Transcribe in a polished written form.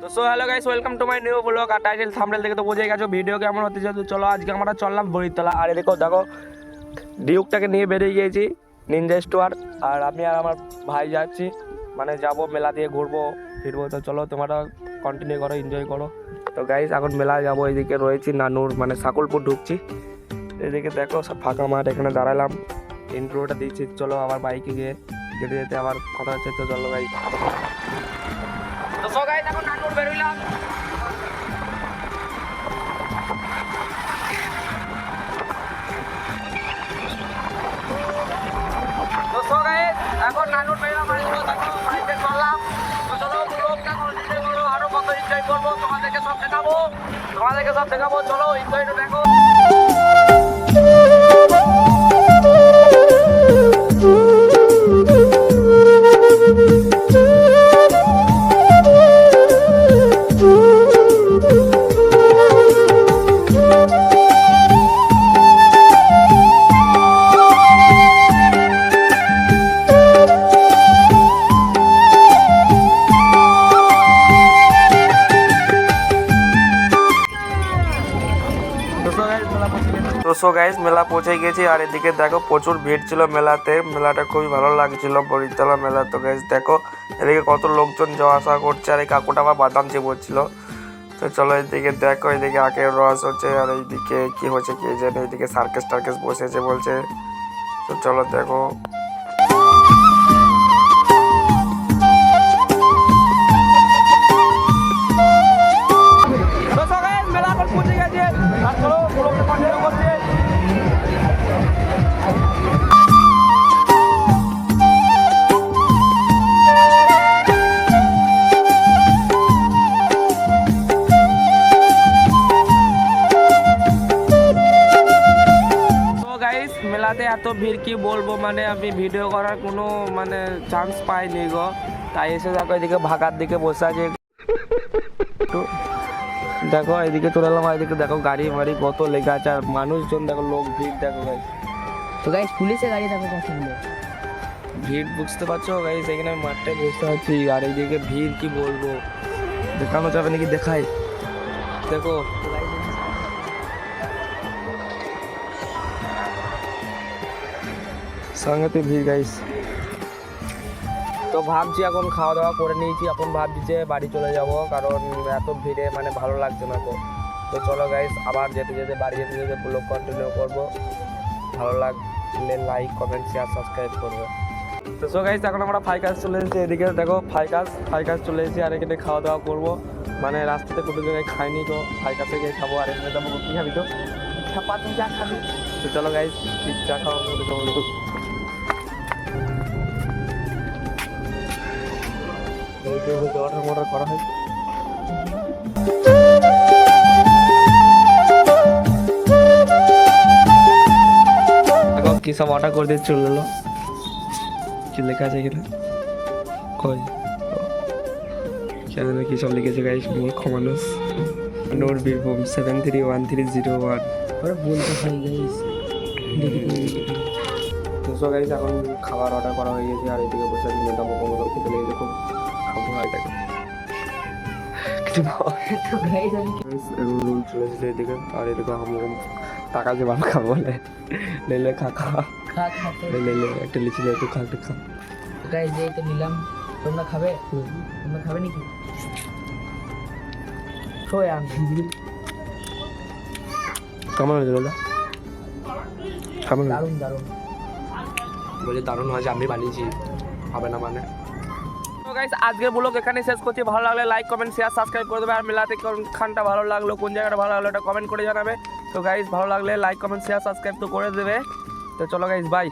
তো so hello guys, welcome to my new blog. আর title thumbnail দেখে তো বুঝে গেছো ভিডিও কেমন হতে চলেছে। চলো আজকে আমরা চললাম বড়িতলা। আর দেখো ডিউকটাকে নিয়ে বেরিয়ে গিয়েছি নিনজা স্টোয়ার। আর আমি আর আমার ভাই যাচ্ছি, মানে যাবো মেলা দিয়ে ঘুরবো ফিরবো। তো চলো তোমরা কন্টিনিউ করো, এনজয় করো। তো গাইস এখন মেলা যাবো, এইদিকে রয়েছি নানুর মানে সাকুলপুর ঢুকছি। এদিকে দেখো সব ফাঁকা মাঠ, এখানে দাঁড়ালাম, ইন্ট্রোটা দিচ্ছি। চলো আবার বাইকে গিয়ে যেতে যেতে আবার কথা হচ্ছে। তো চলো গাইস, তো সো গাইস এখন নানুর বেরোইলাম। তো সো গাইস এখন নানুর বেরোলাম, আর দেখো বাইকে চললাম। তো চলো ব্লগটা কন্টিনিউ করো, আরো কত এনজয় করবো তোমাদেরকে সব দেখাবো। চলো এনজয়টা দেখো। তো সো গাইস মেলা পৌঁছে গেছি। আর এদিকে দেখো প্রচুর ভিড় ছিল মেলাতে, মেলাটা খুবই ভালো লাগছিল বড়িতলা মেলা। তো গাইস দেখো এদিকে কত লোকজন যাওয়া আসা করছে, আর এই কাকুটা আবার বাদাম চিবোচ্ছিল। তো চলো এদিকে দেখো, এদিকে আখের রস হচ্ছে, আর এইদিকে কি হচ্ছে কে জানে, এইদিকে সার্কেস টার্কেস বসেছে বলছে। তো চলো দেখো। মেলা এখন পৌঁছে গেছে, আর চলো ব্লগটা কন্টিনিউ করছি। মেলাতে এত ভিড় কি বলবো, মানে আমি ভিডিও করার কোনো মানে চান্স পাইনি গো। তাই এসে দেখো এদিকে ভাগার দিকে বসে আছে। দেখো এদিকে চলে এলাম, এদিকে দেখো গাড়ি মাড়ি কত লেগে আছে, আর মানুষজন দেখো, লোক ভিড় দেখো গাইস। তো গাইস পুলিশে গাড়ি দেখো পছন্দ ভিড় বুঝতে পারছো গাইস, এখানে মাঠে বসে আছি, আর এইদিকে ভিড় কি বলবো, দেখানো যাবে নাকি, দেখাই দেখো। সাংঘাতিক ভিড় গাইস। তো ভাবছি এখন খাওয়া দাওয়া করে নিয়েছি, এখন ভাবছি যে বাড়ি চলে যাব, কারণ এত ভিড়ে মানে ভালো লাগছে না। তো চলো গাইস আবার বাড়ি যেতে ব্লগ কন্টিনিউ করবো। ভালো লাগলে লাইক কমেন্ট শেয়ার সাবস্ক্রাইব করবে। তো সো গাইস এখন আমরা ফাইকাস চলে এসেছি, এদিকে দেখো ফাইকাস চলে এসেছি, আর এখানে খাওয়া দাওয়া করবো। মানে রাস্তাতে কোনো জায়গায় খাইনি, তো ফাইকাসে গিয়ে খাবো। আর এখানে যাবো, কী খাবি তো চাপাতি চা খাবি। তো চলো গাইস চা খাওয়া অর্ডার করা হয়। কি সব অর্ডার করে দিয়ে চলে এলো, কি লেখা আছে এখানে, কই কি সব লিখেছে গাইস, মূর্খ মানুষ। নোট বীরভূম 731301 বলতে হয় গাইস। তো গাইস এখন খাবার অর্ডার করা হয়ে গেছে, আর এদিকে বসে আছি, মেয়েটা মুখো খেতে লেগেছে খুব, খাবো এটাকে রুল চলেছিল এদিকে। আর এদিকে টাকা যে ভালো খাবো বলে লেলে খা লেলে একটা লিচি একটু খা গাইস এই তো নিলাম, তোমরা খাবে নাকি? কেমন হয়েছে দাদা? কেমন দারুণ বলছি দারুণ হয়েছে, আমি বানিয়েছি, হবে না মানে। তো গাইস আজকের ব্লগ এখানে শেষ করছি। ভালো লাগলে লাইক কমেন্ট শেয়ার সাবস্ক্রাইব করে দেবে। আর মেলাতে কোনখানটা ভালো লাগলো, কোন জায়গাটা ভালো লাগলো, এটা কমেন্ট করে জানাবে। তো গাইস ভালো লাগলে লাইক কমেন্ট শেয়ার সাবস্ক্রাইব তো করে দেবে। তো চলো গাইস বাই।